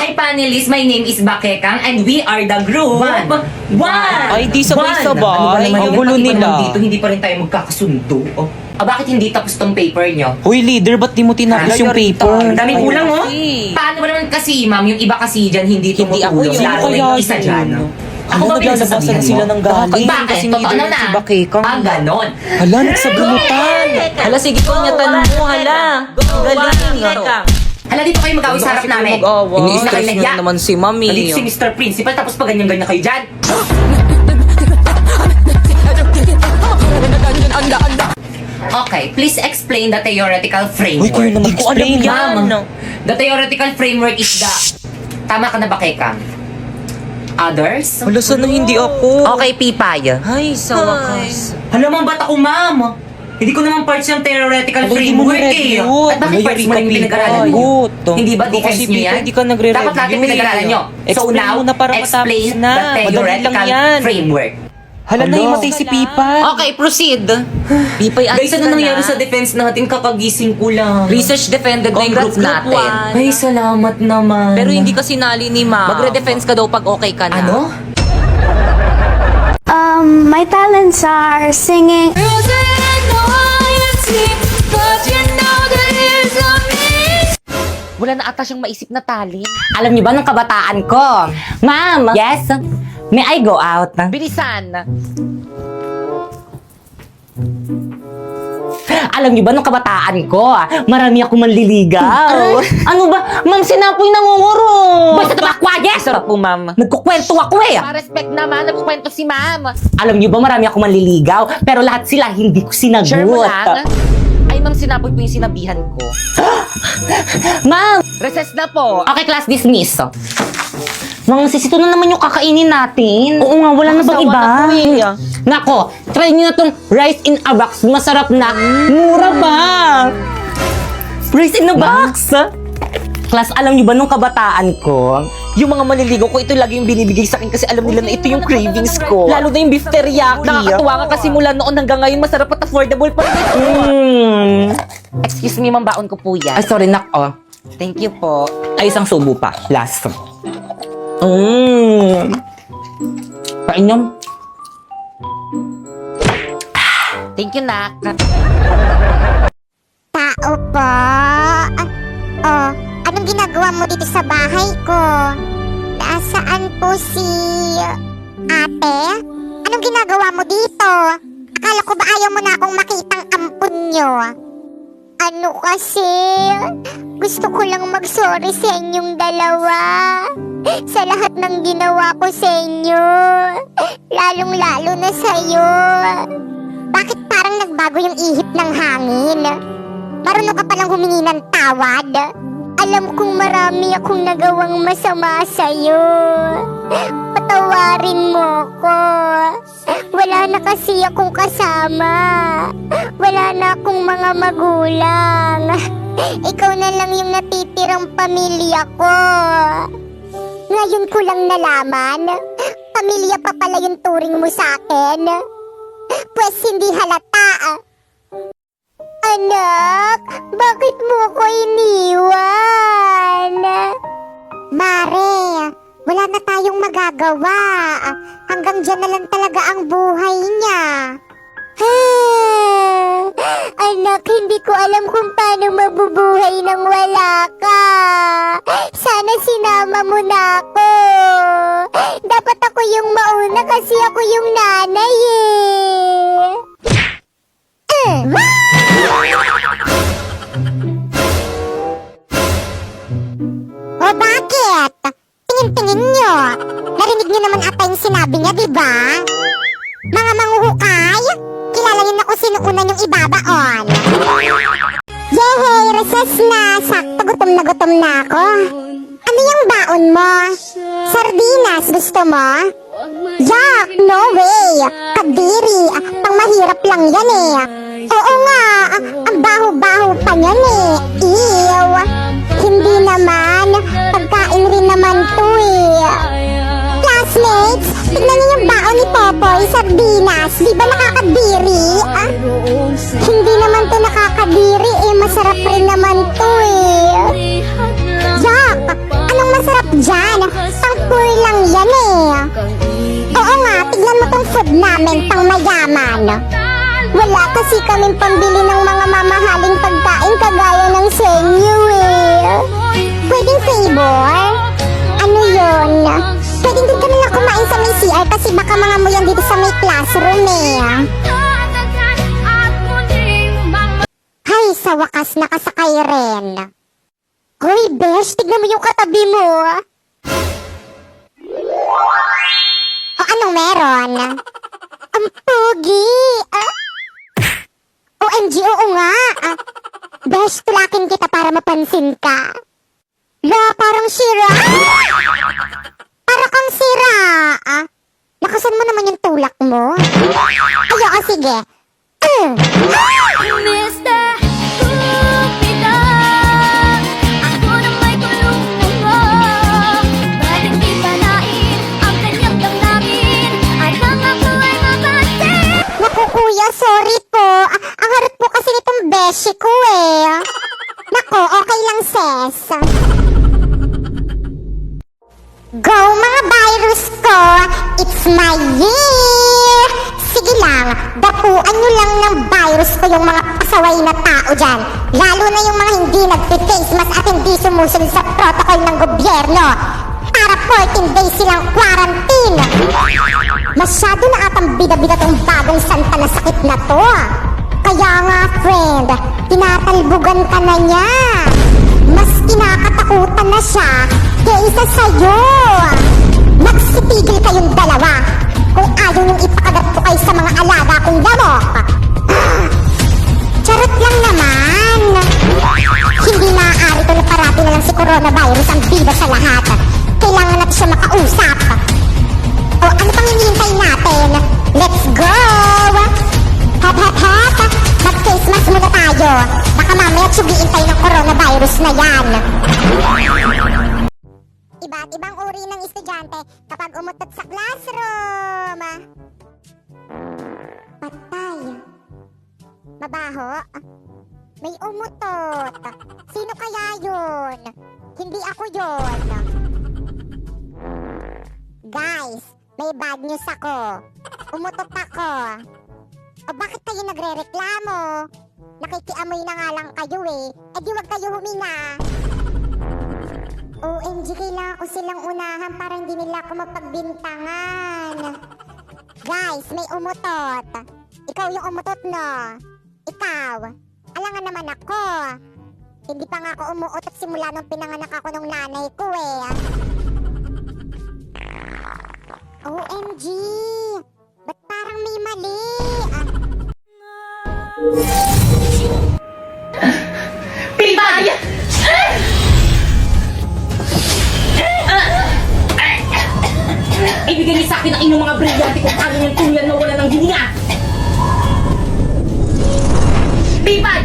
Hi panelists, my name is Bakekang and we are the group. One! Ay, di sabay-sabay. Ano ba naman Ang yun? gulo Pati ba nila. naman dito, hindi pa rin tayo magkakasundo. Oh. Bakit hindi tapos tong paper nyo? Hoy, leader, ba't di mo tinapos Ay, yung paper? Ang daming kulang, oh. Kasi. Paano ba naman kasi, ma'am, yung iba kasi dyan hindi Hindi ako tumutulong. yun. Lalo na yung isa dyan. Ako ba pinagsasabihan sila mo? ng galing? Bakit? Kasi Totoo leader na. si Bakekang. Ganon. Hala, nagsabunutan. Hala, sige po nyatan mo, hala. Galing ito. Hala, dito kayo mag-away sa harap namin. Ini-stress Hindi nyo naman si Mami. Nandito si Mr. Principal, tapos pa ganyan-ganyan kayo dyan. Okay, please explain the theoretical Uy, framework. kayo naman ko alam Explain, yan. ma'am. The theoretical framework is the... Tama ka na ba, Kekang? Others? Hala, sana hindi ako. Okay, Pipay. Ay, sa wakas. Hala, ma'am, ba't ako, ma'am? Hindi ko naman parts ng theoretical Hala, hindi mo framework na-review. eh. At bakit Hala, parts yari mo ka, lang yung pinag-aralan Pipay. nyo? Good. Hindi ba Ikaw defense kasi, nyo Pipay, yan? di ka nagre-review Dapat lahat yung pinag-aralan nyo. So Explain now, mo na para matapos explain na. the Madali lang theoretical yan. framework. Hala, naimatay si Pipay. Okay, proceed. Pipay, Guys, ano nangyari sa defense natin? Kakagising ko lang. Research defended na yung group Congrats, group natin. Ay, salamat naman. Pero hindi kasi nali ni Ma. Magre-defense ka daw pag okay ka na. Ano? My talents are singing. Wala na ata siyang maisip na talent. Alam niyo ba nung kabataan ko? Ma'am! Yes? May I go out? Bilisan. Alam niyo ba nung kabataan ko, marami ako manliligaw. Ano ba? Ma'am, sinapoy nangunguro. Basta quiet! Sarap po, ma'am. Nagkukwento ako eh. Pa-respect naman, nagkukwento si ma'am. Alam niyo ba marami ako manliligaw, pero lahat sila hindi ko sinagot. Sure mo lang? Ay, ma'am, sinapoy po yung sinabihan ko. Ma'am! Recess na po. Okay, class dismiss. Mga sisito na naman yung kakainin natin. Oo nga, wala na bang Sawa iba? na po eh. Nako, try nyo na tong rice in a box. Masarap na. Mura pa. Rice in a box. Class, alam nyo ba nung kabataan ko? Yung mga manliligaw ko, ito lagi yung binibigay sa akin kasi alam nila na ito yung cravings ko. Lalo na yung beef teriyaki. Nakakatuwa nga kasi mula noon hanggang ngayon masarap at affordable pa rin ito. Excuse me, ma'am, baon ko po yan. Ay, sorry, nako. Thank you po. Ay, isang subo pa. Last. Kain nyo. Thank you, nak. Tao po. Anong ginagawa mo dito sa bahay ko? Nasaan po si ate? Anong ginagawa mo dito? Akala ko ba ayaw mo na akong makitang ampun nyo? Ano kasi? Gusto ko lang mag-sorry sa inyong dalawa. Sa lahat ng ginawa ko sa inyo. Lalong-lalo na sa'yo. Bakit parang nagbago yung ihip ng hangin? Marunong ka palang humingi ng tawad. Alam kong marami akong nagawang masama sa'yo. Patawarin mo ko. Wala na kasi akong kasama. Wala na akong mga magulang. Ikaw na lang yung natitirang pamilya ko. Ngayon ko lang nalaman, pamilya pa pala yung turing mo sa akin. Pwes hindi halata. Anak, bakit mo ko iniwan? Mare, wala na tayong magagawa. Hanggang dyan na lang talaga ang buhay niya. Anak, hindi ko alam kung paano mabubuhay nang wala ka. Sana sinama mo na ako. Dapat ako yung mauna kasi ako yung nanay eh. O bakit? Tingin-tingin nyo. Narinig nyo naman ata yung sinabi niya, di ba? Mga manghuhukay, kilala nyo na kung sino una yung ibabaon. Yehey, recess na. Sakto, gutom na ako. Ano yung baon mo? Sardinas, gusto mo? Yak, no way. Kadiri, pang mahirap lang yan eh. Oo nga, ang baho-baho pa niyan eh. Ew. Hindi naman, pagkain rin naman to eh. Classmates, tignan niyo yung baon ni Popoy, sardinas. Di ba nakakadiri? Hindi naman to nakakadiri eh, masarap rin naman to eh. Yak! Anong masarap dyan? Pang poor lang yan eh. Oo nga, tignan mo tong food namin, pang mayaman. Wala kasi kaming pambili ng mga mamahaling pagkain kagaya ng sa inyo eh. Pwedeng favor? Ano yun? Pwedeng din kami lang kumain sa may CR kasi baka mga mo yan dito sa may classroom eh. Hay, sa wakas nakasakay rin. Hoy, Besh, tignan mo yung katabi mo. O, anong meron? Ang pogi. OMG, oo nga. Besh, tulakin kita para mapansin ka. La, parang sira. Para kang sira. Lakasan mo naman yung tulak mo. Ayoko, sige. Naku, kuya, sorry po. Ang harap po kasi nitong beshi ko eh. Naku, okay lang, sis. Go, mga virus ko! It's my year! Sige lang, dapuan nyo lang ng virus ko yung mga pasaway na tao dyan. Lalo na yung mga hindi nagpe-face mask at hindi sumusunod sa protocol ng gobyerno. Para 14 days silang quarantine. Masyado na atang bida-bida tong bagong santa na sakit na to. Kaya nga, friend, tinatalbugan ka na niya. Mas kinakatakutan na siya kaysa sa'yo. Magsitigil kayong dalawa kung ayaw niyong ipakagat ko kayo sa mga alaga kong lamok. Charot lang naman. Hindi maaari ito na parati na lang si coronavirus ang bida sa lahat. Kailangan natin siya makausap. O ano pang hinihintay natin? Let's go! Hep hep hep! Mag-face mask muna tayo. Baka mamaya tsugiin tayo ng coronavirus na yan. Iba't ibang uri ng estudyante kapag umutot sa classroom. Patay. Mabaho. May umutot. Sino kaya yun? Hindi ako yun. Guys, may bad news ako. Umutot ako. O bakit kayo nagre-reklamo? Nakikiamoy na nga lang kayo eh. E di wag kayo huminga. OMG, kailangan ko silang unahan para hindi nila ako mapagbintangan. Guys, may umutot. Ikaw yung umutot, no? Ikaw. Alangan naman ako. Hindi pa nga ako umuutot simula nung pinanganak ako ng nanay ko eh. OMG! Ba't parang may mali? Pilbay! Ibigay niyo sa akin ang inyong mga brilyante kung paano niyang tuluyan mawala ng hininga! Pilbay!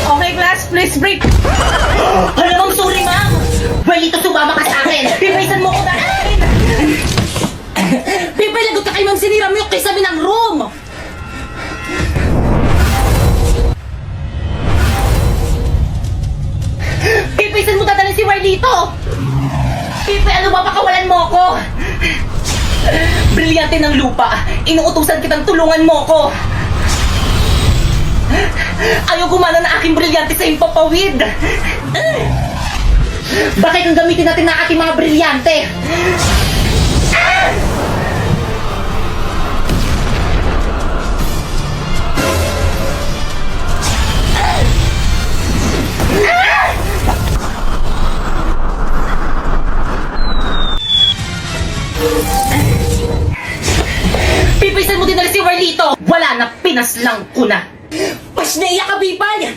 Okay, class, please break! Alam mong sorry, ma'am! Well, ito sumama ka sa akin! Pipaisan mo ko dahil! Pipay, lagot ka kay ma'am, sinira mo yung kisame ng room! Pipay, saan mo dadalhin si War dito? Pipay, ano ba, pakawalan mo ako? Brilyante ng lupa, inuutusan kitang tulungan mo ko! Ayaw gumana na aking brilyante sa impapawid! Bakit ang gamitin natin na aking mga brilyante? Pipisan mo din na si Warlito! Wala na, pinaslang ko na! Pasneya ka, Bipay!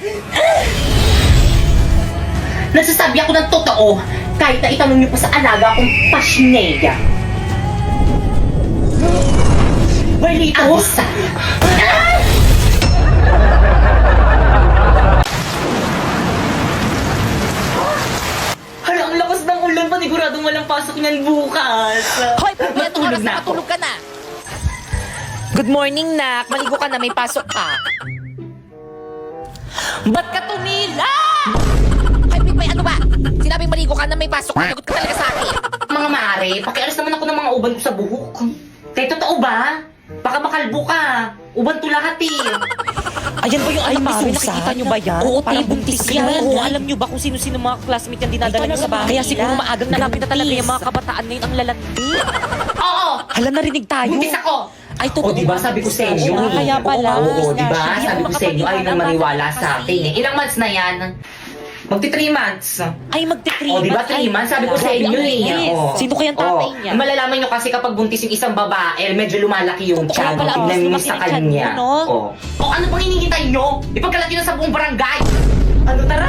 Nagsasabi ako ng totoo kahit na itanong niyo pa sa alaga akong pasneya. Warlito! Abisa! Hala, ang lakas ng ulan, paniguradong walang pasok niyan bukas. Hoy, may Matutulog na ako. Matulog ka na. Good morning, Nak. Maligo ka na, may pasok ka. Ba't ka tumila? Ay, may ano ba? Sinabing maligo ka na, may pasok. Nagot ka talaga sa akin. Mga mare, pakialis naman ako ng mga uban ko sa buhok. Kaya totoo ba? Baka makalbo ka. Uban to lahat eh. Ayan ba yung anak ni Susan? Nakikita nyo ba yan? Oo, Parang buntis buntis yan. yan. Oo, alam nyo ba kung sino-sino mga classmate yan dinadala nyo sa bahay? Kaya siguro maagang nalapit na talaga yung mga kabataan ngayon ang lalandi. Oo! Hala, narinig tayo. Buntis ako! Ay, totoo. O diba sabi ko sa inyo Oo, eh. kaya pala. Oo, diba? Hindi Sabi ako ko sa inyo, ayaw nang maniwala kasi. sa akin eh. Ilang months na yan? Magti 3 months. Ay, magti-3 O diba 3 months? Sabi ko sa inyo eh. O. Sino kayang tatay niya? Malalaman nyo kasi kapag buntis yung isang babae, medyo lumalaki yung Totoo tiyan. pala, Tignan nyo lumaki sa yung tiyan kanya. mo, no? O ano pang hinihintay nyo? Ipagkalat nyo na sa buong barangay. Ano tara?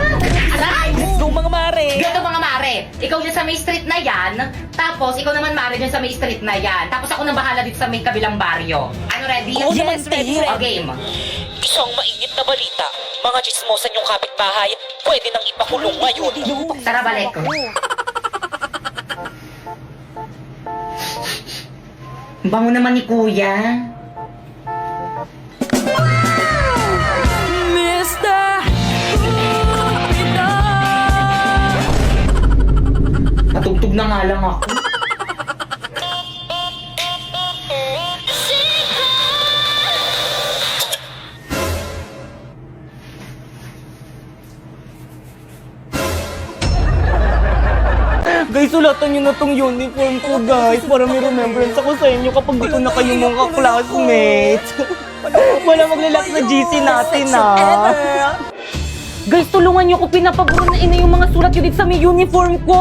Aray! Let's go, mga mare. Gato mga mare, ikaw dyan sa may street na yan, tapos ikaw naman mare dyan sa may street na yan, tapos ako nang bahala dito sa may kabilang baryo. Ano, ready? Oo naman, ready. O, game. Isang mainit na balita. Mga chismosan yung kapitbahay, pwede nang ipakulong ngayon. Tara, balik ko. Bango naman ni kuya. Patugtog na nga lang ako. Guys, sulatan nyo na tong uniform ko, guys. Para may remembrance ako sa inyo kapag dito na kayo mga classmates. Wala maglalak sa GC natin, ah. Guys, tulungan niyo ko, pinapaburo na ina yung mga sulat yun dito sa may uniform ko.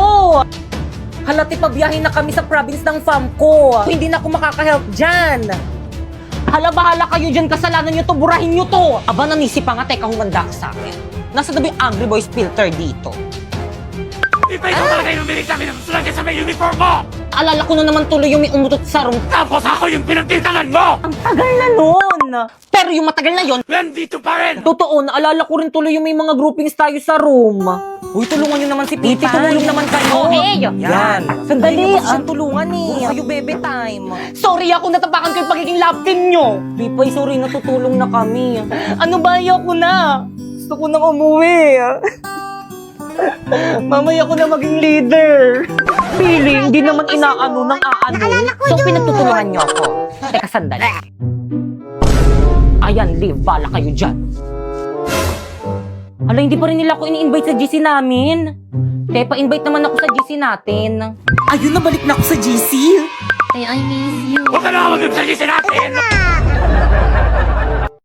Halati pa biyahin na kami sa province ng fam ko. Hindi na ako makaka-help dyan. Hala, bahala kayo dyan, kasalanan nyo to, burahin nyo to. Aba, nanisi pa nga, teka, humanda ka sa akin. Nasa na ba yung Angry Boys filter dito? Di ba ikaw talaga yung umilig sa amin ng sulagyan sa may uniform mo? Alala ko na naman tuloy yung may umutot sa room. Tapos ako yung pinagtitangan mo! Ang tagal na nun. Pero yung matagal na yon, Nandito pa rin! totoo, naalala ko rin tuloy yung may mga groupings tayo sa room. Uy, tulungan nyo naman si Pipi. Tumulong naman kayo. Okay. Yan. Sandali, ang tulungan eh. Kayo bebe time. Sorry ako, natapakan ko yung pagiging love team nyo. Pipay, sorry, natutulong na kami. Ano ba, ayoko na. Gusto ko nang umuwi. Mamaya ko na maging leader. Feeling, di naman inaano ng aano. So, pinagtutulungan nyo ako. Teka, sandali. Ayan, leave. Bala kayo dyan. Hala, hindi pa rin nila ako ini-invite sa GC namin. Kaya pa-invite naman ako sa GC natin. Ayun, nabalik na ako sa GC. Huwag ka na mag-ibsagisi natin!